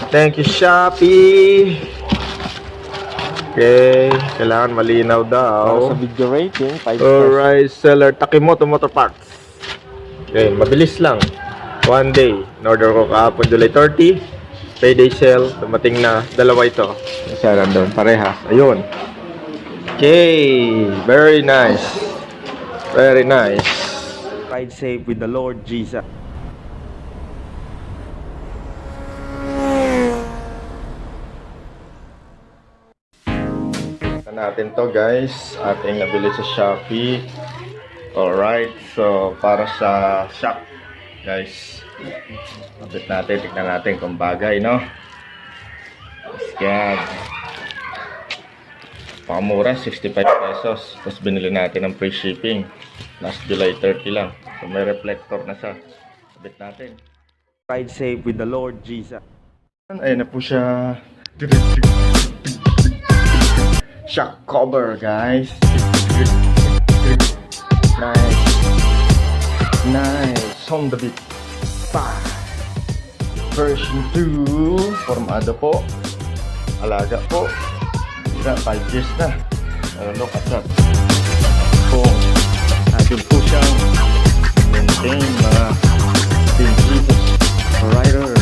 Thank you, Shopee. Okay, kailangan malinaw daw. Para sa video rating, 5 stars. Alright, seller Takimoto Motor Parts. Okay, mabilis lang. One day. In-order ko kahapon July 30. Payday sale. Dumating na. Dalawa ito. Isa nandun. Parehas. Ayun. Okay. Very nice. Very nice. Ride safe with the Lord Jesus. Natin to guys, ating nabili sa Shopee. Alright, so para sa shop guys, update natin, tignan natin kung bagay, no? Yan, pakamura, 65 pesos. Tapos binili natin ng free shipping last July 30 lang, so may reflector na siya. Update natin. Ride safe with the Lord Jesus. Ayun na po siya. Shock cover, guys. Nice. Nice. On the beat. Version 2. Formado po. Alaga po. 5 years na. Look at that. So, atin po siyang maintain mga Team Jesus rider.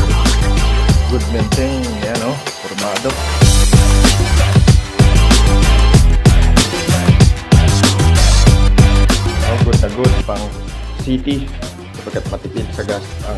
Good maintain. Yan o. Formado. Good na good pang city sapagkat matipid sa gas ang